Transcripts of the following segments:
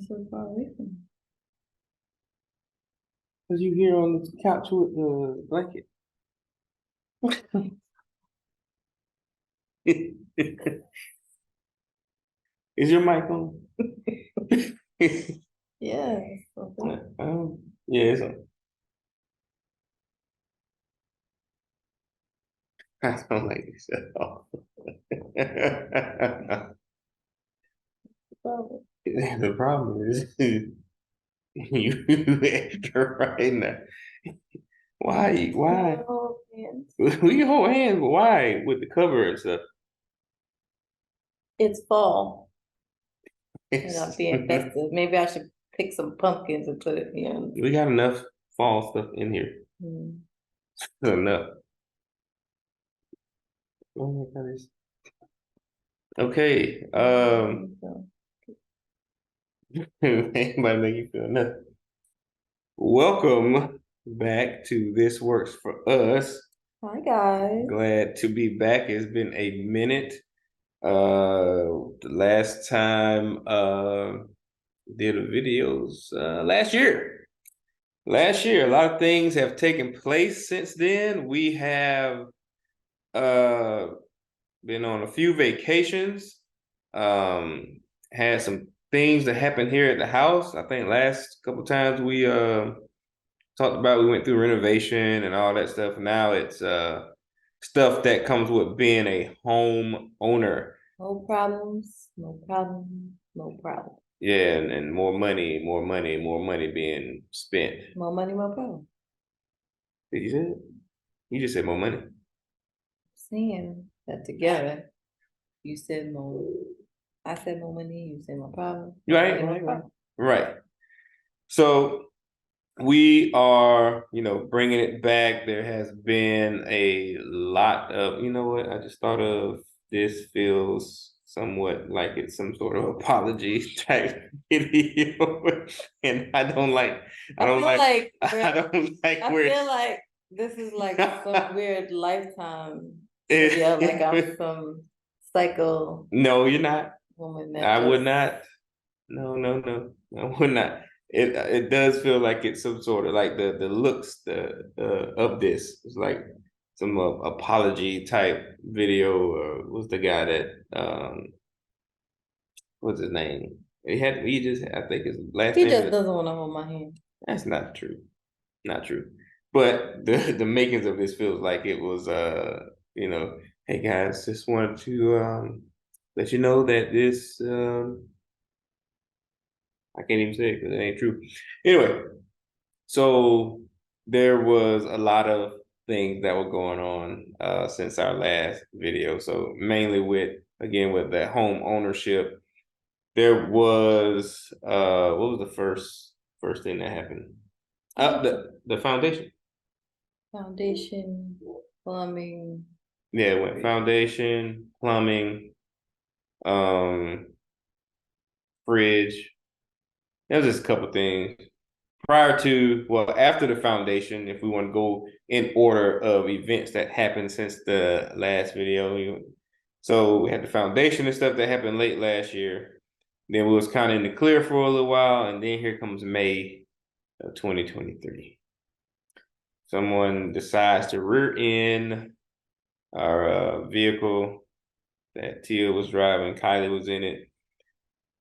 so far away from Because you here on the couch with the blanket. Is your mic on? Yeah. Okay. Yeah, it's on. I don't like this at all. Well, The problem is you extra right now. Why? Why? oh, man. We can hold hands, but why? With the cover and stuff. It's fall and I'm being festive. Maybe I should pick some pumpkins and put it here. We got enough fall stuff in here. Enough. Oh my goodness. Okay. Anybody make you feel nothing? Welcome back to This Works for Us. Hi guys. Glad to be back. It's been a minute. The last time did the videos last year. Last year, a lot of things have taken place since then. We have been on a few vacations. Had some things that happened here at the house. I think last couple times we talked about, we went through renovation and all that stuff. Now it's stuff that comes with being a home owner. No problems, no problem, no problem. Yeah, and more money being spent. More money, more problem. Did you say it? You just said more money. Saying that together. You said more. I said more money. You said more problem. Right. So we are, bringing it back. There has been a lot of, you know what? I just thought of this feels somewhat like it's some sort of apology type video, and I don't like this is like some weird Lifetime video. Like I'm some psycho. No, you're not. Woman I would not. No, I would not. It does feel like it's some sort of like the looks of this. It's like some apology type video. Was the guy that what's his name? I think his last name. He just doesn't want to hold my hand. That's not true. Not true. But the makings of this feels like it was hey guys, just wanted to let you know that this I can't even say it because it ain't true. Anyway, so there was a lot of things that were going on since our last video. So mainly with the home ownership, there was what was the first thing that happened? The foundation. Foundation, plumbing. Yeah, it went foundation, plumbing, fridge. There was just a couple things after the foundation, if we want to go in order of events that happened since the last video. So we had the foundation and stuff that happened late last year. Then we was kind of in the clear for a little while, and then here comes May of 2023. Someone decides to rear end our vehicle that Tia was driving. Kylie was in it.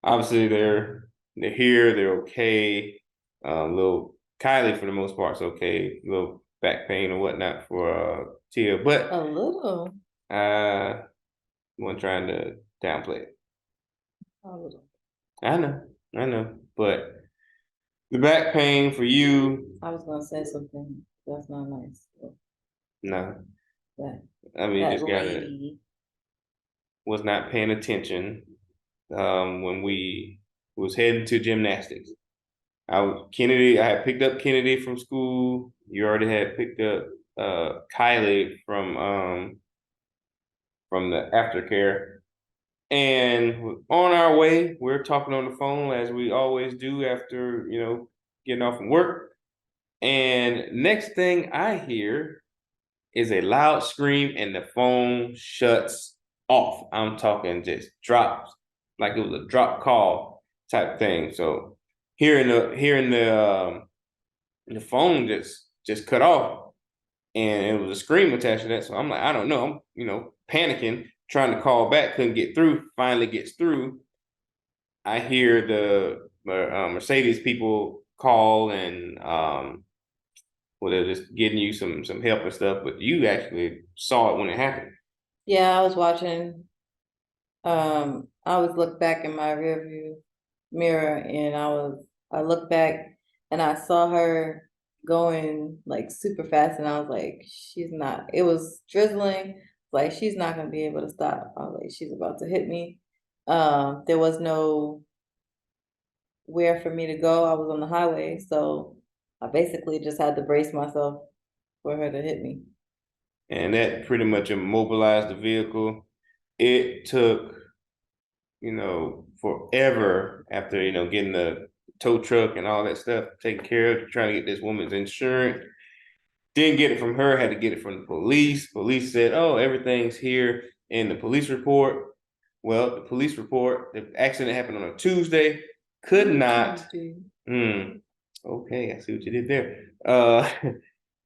Obviously, they're here. They're okay. Little Kylie, for the most part, is okay. A little back pain or whatnot for Tia, but a little. I wasn't trying to downplay it. A little. I know, but the back pain for you. I was gonna say something that's not nice. No. But I mean, just was not paying attention when we was heading to gymnastics. I had picked up Kennedy from school. You already had picked up Kylie from the aftercare. And on our way, we're talking on the phone as we always do after, getting off from work. And next thing I hear is a loud scream and the phone shuts off. I'm talking just drops, like it was a drop call. type thing. So hearing the phone just cut off, and it was a scream attached to that. So I'm like, I don't know. I'm panicking, trying to call back, couldn't get through. Finally gets through. I hear the Mercedes people call, and well, they're just getting you some help and stuff. But you actually saw it when it happened. Yeah, I was watching. I was looked back in my rearview mirror, and I looked back and I saw her going like super fast, and I was like, she's not. It was drizzling, like she's not gonna be able to stop. I was like, she's about to hit me. There was no where for me to go. I was on the highway, so I basically just had to brace myself for her to hit me. And that pretty much immobilized the vehicle. It took, forever after, getting the tow truck and all that stuff taken care of, trying to get this woman's insurance. Didn't get it from her, had to get it from the police. Police said, oh, everything's here in the police report. Well, the police report, the accident happened on a Tuesday, could not. Okay, I see what you did there.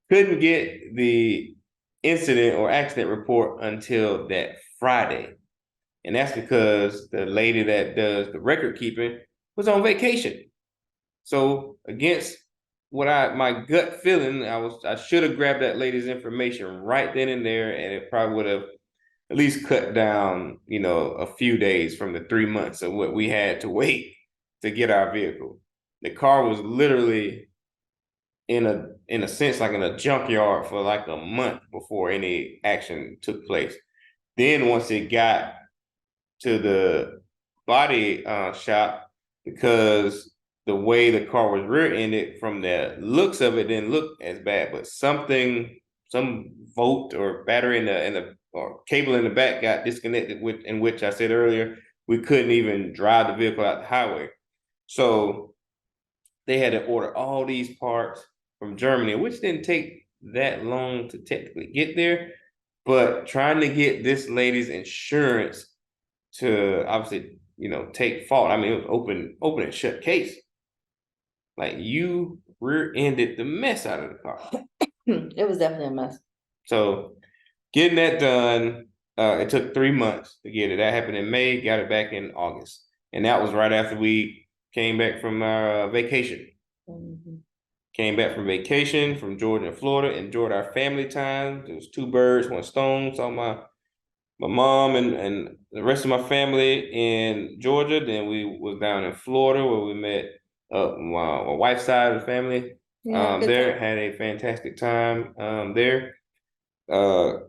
Couldn't get the incident or accident report until that Friday. And that's because the lady that does the record keeping was on vacation. So against my gut feeling, I should have grabbed that lady's information right then and there, and it probably would have at least cut down, a few days from the 3 months of what we had to wait to get our vehicle. The car was literally in a sense like in a junkyard for like a month before any action took place. Then once it got to the body shop, because the way the car was rear-ended, from the looks of it, didn't look as bad, but some volt or battery in the or cable in the back got disconnected, in which I said earlier we couldn't even drive the vehicle out the highway. So they had to order all these parts from Germany, which didn't take that long to technically get there. But trying to get this lady's insurance to obviously, take fault. I mean, it was open and shut case. Like, you rear-ended the mess out of the car. It was definitely a mess. So getting that done, it took 3 months to get it. That happened in May, got it back in August. And that was right after we came back from our vacation. Mm-hmm. Came back from vacation from Georgia and Florida, enjoyed our family time. It was 2 birds, 1 stone. Saw my mom and the rest of my family in Georgia. Then we was down in Florida where we met my wife's side of the family. Yeah, there had a fantastic time there.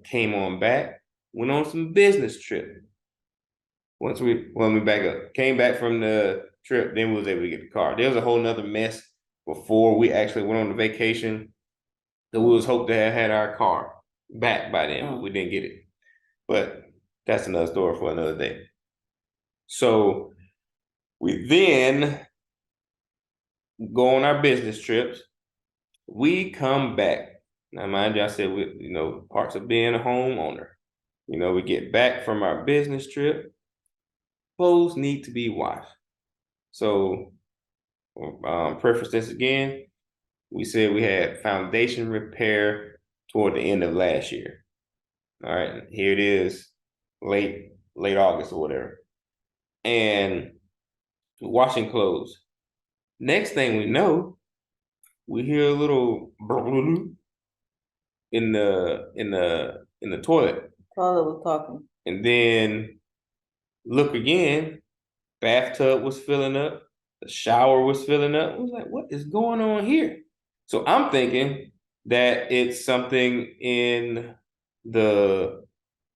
Came on back, went on some business trip. When we back up, came back from the trip, then we was able to get the car. There was a whole nother mess before we actually went on the vacation. So we was hoped to have had our car back by then, but we didn't get it. But that's another story for another day. So we then go on our business trips. We come back. Now, mind you, I said, parts of being a homeowner. We get back from our business trip. Clothes need to be washed. So, preface this again. We said we had foundation repair toward the end of last year. All right, here it is, late August or whatever, and washing clothes. Next thing we know, we hear a little in the toilet. Toilet was talking. And then look again, bathtub was filling up, the shower was filling up. I was like, what is going on here? So I'm thinking that it's something in the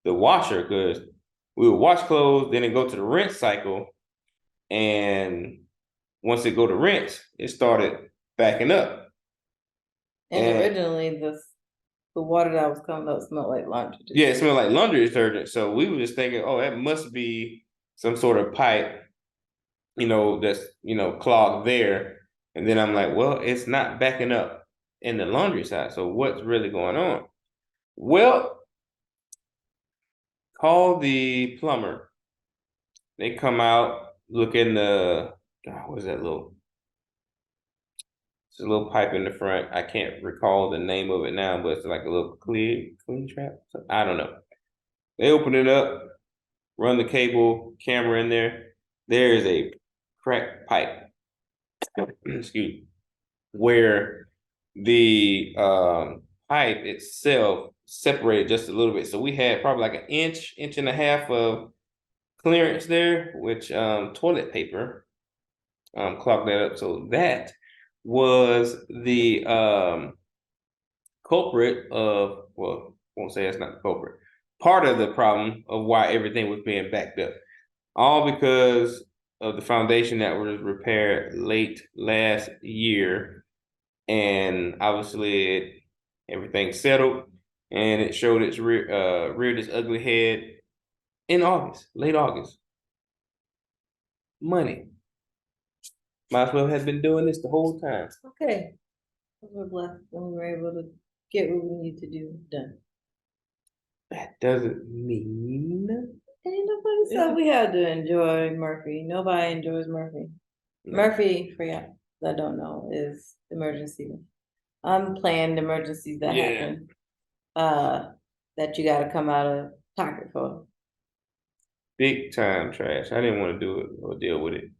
washer, because we would wash clothes, then it go to the rinse cycle, and once it go to rinse, it started backing up. And originally, the water that was coming up smelled like laundry detergent. Yeah, it smelled like laundry detergent. So we were just thinking, oh, that must be some sort of pipe, that's clogged there. And then I'm like, well, it's not backing up in the laundry side. So what's really going on? Well, call the plumber. They come out, look in the God, what is that little? It's a little pipe in the front. I can't recall the name of it now, but it's like a little clean trap. So, I don't know. They open it up, run the cable camera in there. There is a cracked pipe. Excuse me, where the pipe itself separated just a little bit. So we had probably like an inch and a half of clearance there, which toilet paper clogged that up. So that was the culprit of, well, I won't say that's not the culprit, part of the problem of why everything was being backed up. All because of the foundation that was repaired late last year. And obviously everything settled and it showed its reared its ugly head in August, late August. Money. Might as well have been doing this the whole time. Okay. We're blessed and we were able to get what we need to do done. That doesn't mean. Ain't nobody said we had to enjoy Murphy. Nobody enjoys Murphy. No. Murphy, for y'all that don't know, is emergency. Unplanned emergencies that happen. That you gotta come out of pocket for. Big time trash. I didn't want to do it or deal with it.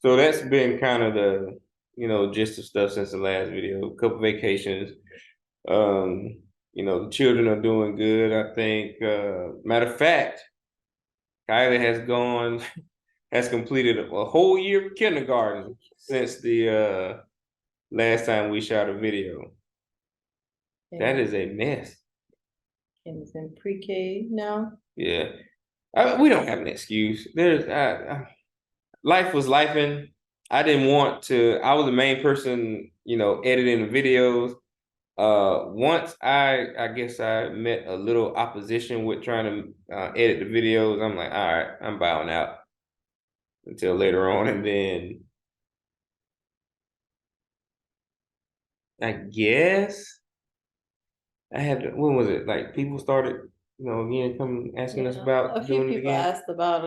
So that's been kind of the, gist of stuff since the last video. A couple vacations. The children are doing good, I think. Matter of fact, Kylie has completed a whole year of kindergarten since the last time we shot a video. Yeah. That is a mess. Kim's in pre-K now. Yeah. We don't have an excuse. Life was lifing. I didn't want to. I was the main person, editing the videos. Once I guess I met a little opposition with trying to edit the videos. I'm like, all right, I'm bowing out until later on, and then I guess I had to, when was it? Like people started, again, come asking us about a few doing it people again. asked about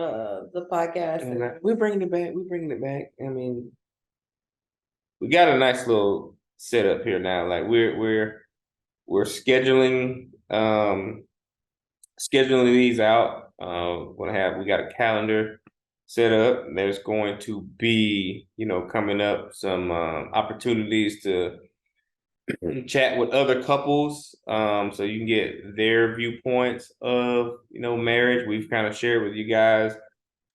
the podcast. And like, we're bringing it back. We're bringing it back. I mean, we got a nice little setup here now. Like we're scheduling these out. We got a calendar set up. There's going to be, coming up some opportunities to chat with other couples, so you can get their viewpoints of, marriage. We've kind of shared with you guys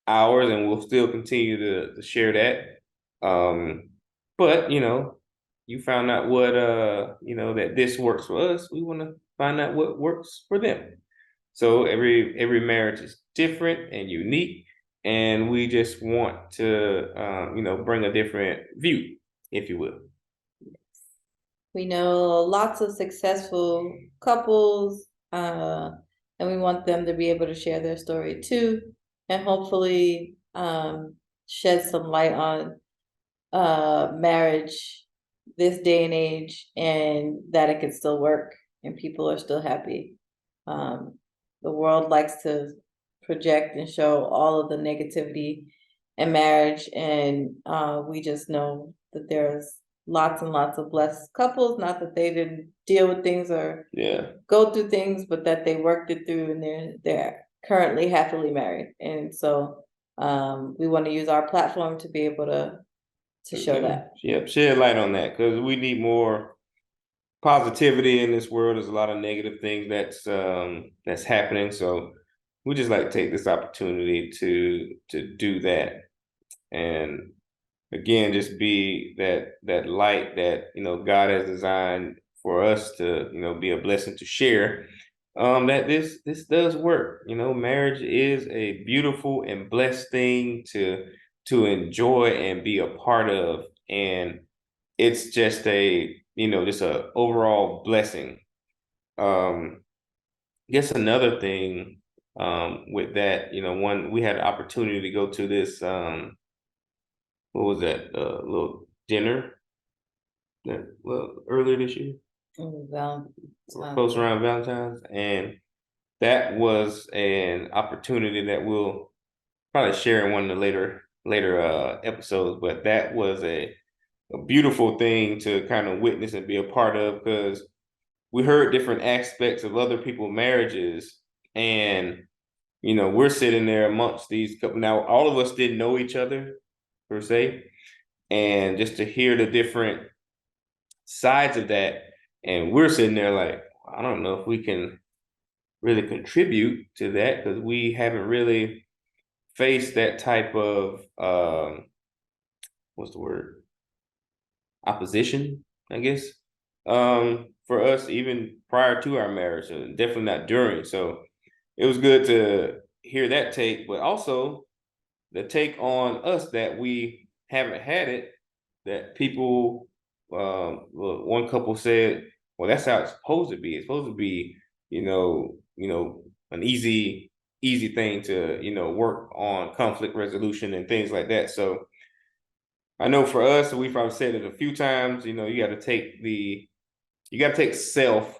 ours, and we'll still continue to share that. But you found out what that this works for us. We want to find out what works for them. So every marriage is different and unique, and we just want to bring a different view, if you will. We know lots of successful couples, and we want them to be able to share their story too, and hopefully shed some light on marriage this day and age, and that it can still work and people are still happy. The world likes to project and show all of the negativity in marriage, and we just know that there's lots and lots of blessed couples. Not that they didn't deal with things or go through things, but that they worked it through, and they're currently happily married. And so we want to use our platform to be able to show that. Yep, shed light on that, because we need more positivity in this world. There's a lot of negative things that's happening. So we just like to take this opportunity to do that, and again, just be that light that God has designed for us to be a blessing to share. That this does work. Marriage is a beautiful and blessed thing to enjoy and be a part of, and it's just just a overall blessing. I guess another thing with that, one, we had an opportunity to go to this what was that little dinner earlier this year, close around Valentine's, and that was an opportunity that we'll probably share in one of the later episodes, but that was a beautiful thing to kind of witness and be a part of, because we heard different aspects of other people's marriages, and we're sitting there amongst these couple. Now, all of us didn't know each other per se, and just to hear the different sides of that, and we're sitting there like, I don't know if we can really contribute to that, because we haven't really faced that type of what's the word, opposition, I guess, for us, even prior to our marriage, and definitely not during. So it was good to hear that take, but also the take on us that we haven't had it, that people, one couple said, well, that's how it's supposed to be. It's supposed to be, an easy thing to, work on conflict resolution and things like that. So I know for us, we've probably said it a few times, you got to take self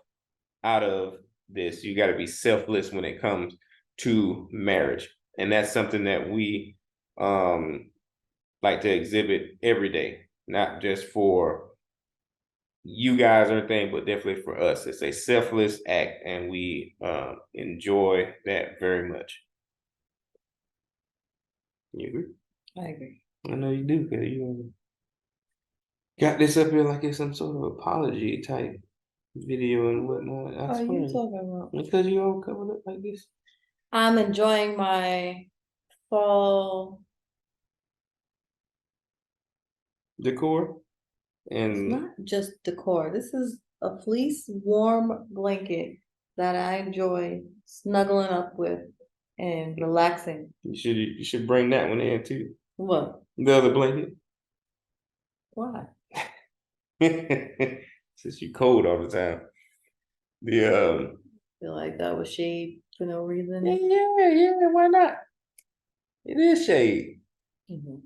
out of this. You got to be selfless when it comes to marriage. And that's something that we like to exhibit every day, not just for you guys or anything, but definitely for us. It's a selfless act, and we enjoy that very much. You agree? I agree. I know you do, because you got this up here like it's some sort of apology type video and whatnot. What That's are you funny. talking about? Because you all covered up like this. I'm enjoying my fall. Decor. It's And not just decor. This is a fleece warm blanket that I enjoy snuggling up with and relaxing. you should bring that one in too. What? The other blanket. Why? Since you cold all the time. The Feel like that was shade for no reason. yeah, why not? It is shade. Mhm.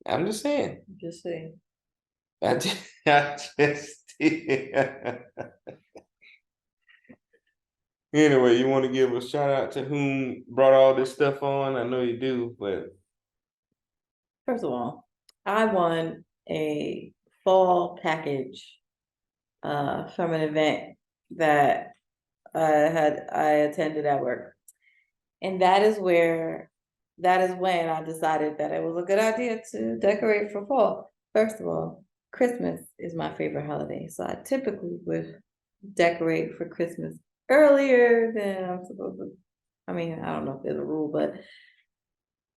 I'm just saying. Just saying. I just Anyway, you want to give a shout out to whom brought all this stuff on? I know you do, but First of all, I won a fall package from an event that I attended at work. And that is when I decided that it was a good idea to decorate for fall. First of all, Christmas is my favorite holiday. So I typically would decorate for Christmas earlier than I'm supposed to. I mean, I don't know if there's a rule, but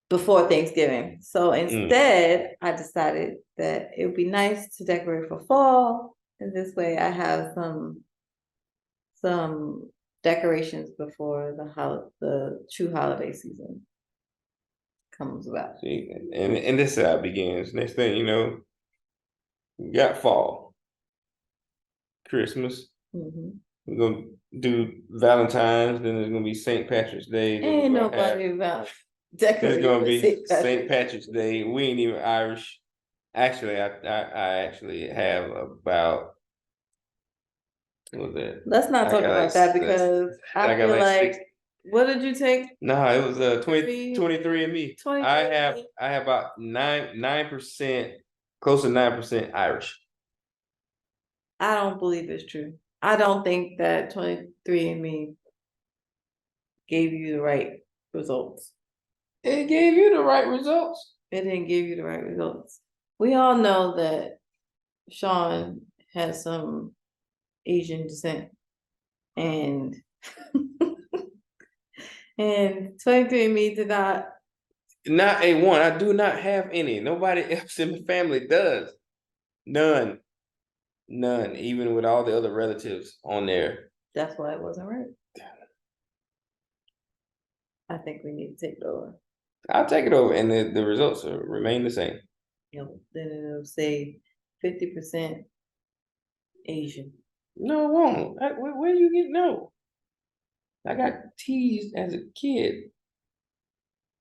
before Thanksgiving. So instead, I decided that it would be nice to decorate for fall. And this way I have some decorations before the true holiday season comes about. see, and this is how it begins. Next thing you know, we got fall, Christmas. Mhm. We're gonna do Valentine's, then there's gonna be St. Patrick's Day, then Ain't we're gonna have nobody about there's decorating gonna for be St. St. Patrick. Patrick's Day. We ain't even Irish. Actually, I actually have about, what was that? Let's not I talk got like about that because I I got feel like six. like, what did you take? No, it was 23 23 and me. 23 I have about 9%, close to 9% Irish. I don't believe it's true. I don't think that 23andMe gave you the right results. It gave you the right results. It didn't give you the right results. We all know that Sean has some Asian descent, and and 23andMe did not. Not a one. I do not have any. Nobody else in the family does. None. None. Even with all the other relatives on there. That's why it wasn't right. I think we need to take it over. I'll take it over, and the results will remain the same. Then it'll say 50% Asian. No, it won't. Where you get no? I got teased as a kid.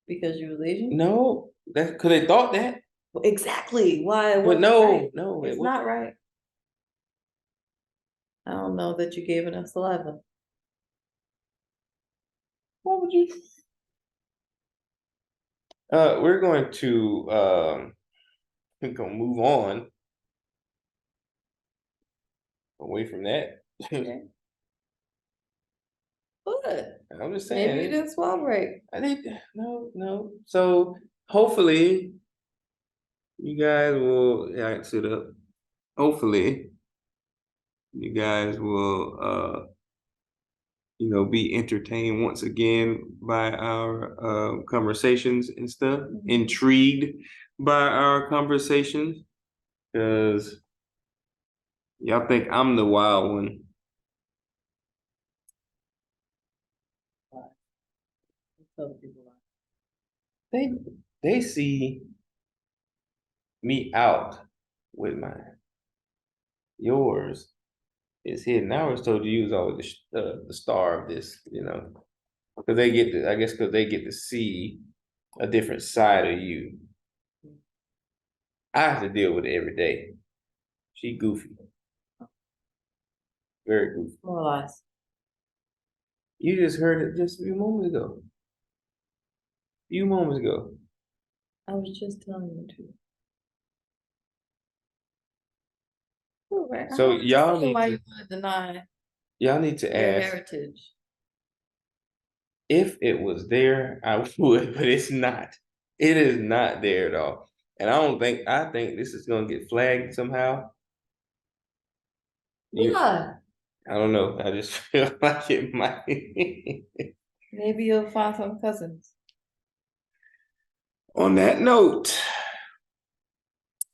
Because you was Asian? No, that's because they thought that. Exactly why it But wasn't no, right. no, It's not right. I don't know that you gave enough saliva. What would you? We're going to we're gonna move on away from that. Okay. What? I'm just Maybe you saying. didn't swallow right. I did no. So hopefully you guys will sit up. Hopefully you guys will be entertained once again by our conversations and stuff, intrigued by our conversations, because y'all think I'm the wild one. Tell the people that. They they see me out with mine. Yours is hidden. I was told you was always the star of this, because they get to, I guess, because they get to see a different side of you. I have to deal with it every day. She goofy, very goofy. More lies. You just heard it just a few moments ago. Few moments ago. I was just telling you the truth. So y'all why need you want to deny to your ask. heritage. If it was there, I would, but it's not. It is not there at all. And I think this is gonna get flagged somehow. Yeah. I don't know. I just feel like it might. Maybe you'll find some cousins. On that note,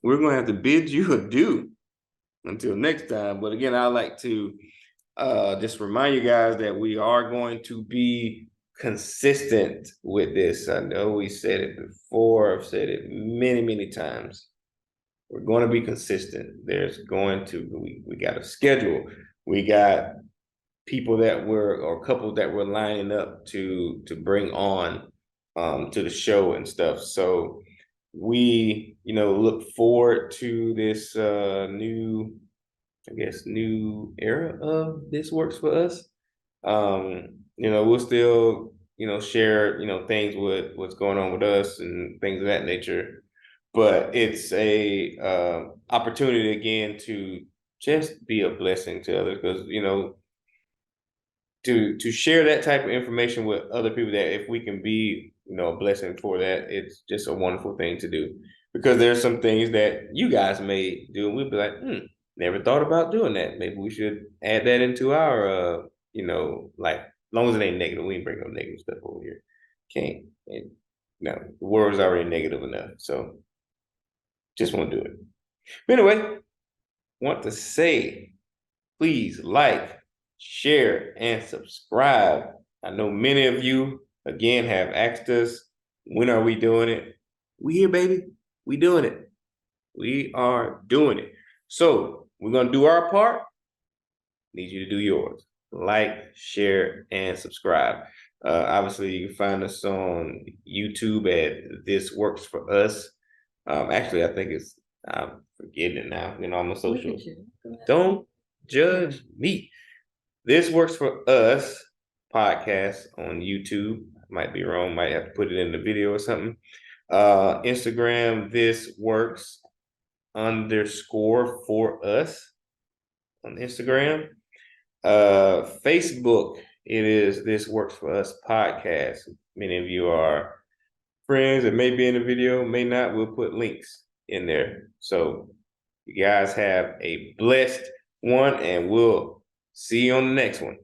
we're gonna have to bid you adieu until next time. But again, I'd like to just remind you guys that we are going to be consistent with this. I know we said it before. I've said it many, many times. We're going to be consistent. We got a schedule. We got people or couples that we're lining up to bring on to the show and stuff. So we, look forward to this new era of This Works For Us. We'll still, share, things with what's going on with us and things of that nature. But it's a opportunity again to just be a blessing to others, because to share that type of information with other people, that if we can be a blessing for that, it's just a wonderful thing to do, because there's some things that you guys may do and we'll be like, never thought about doing that. Maybe we should add that into our like, as long as it ain't negative, we ain't bring no negative stuff over here. Can't. And no, the world's already negative enough, so just won't do it. But anyway, want to say, please like, share, and subscribe. I know many of you, again, have asked us, when are we doing it? We here, baby. We doing it. We are doing it. So we're going to do our part. Need you to do yours. Like, share, and subscribe. Obviously, you can find us on YouTube at This Works For Us. Actually, I think I'm forgetting it now, on my socials. Don't judge me. This Works For Us podcast on YouTube. Might be wrong. Might have to put it in the video or something. Instagram, This Works _for Us on Instagram. Facebook, it is This Works For Us podcast. Many of you are friends that may be in the video, may not. We'll put links in there. So you guys have a blessed one, and we'll see you on the next one.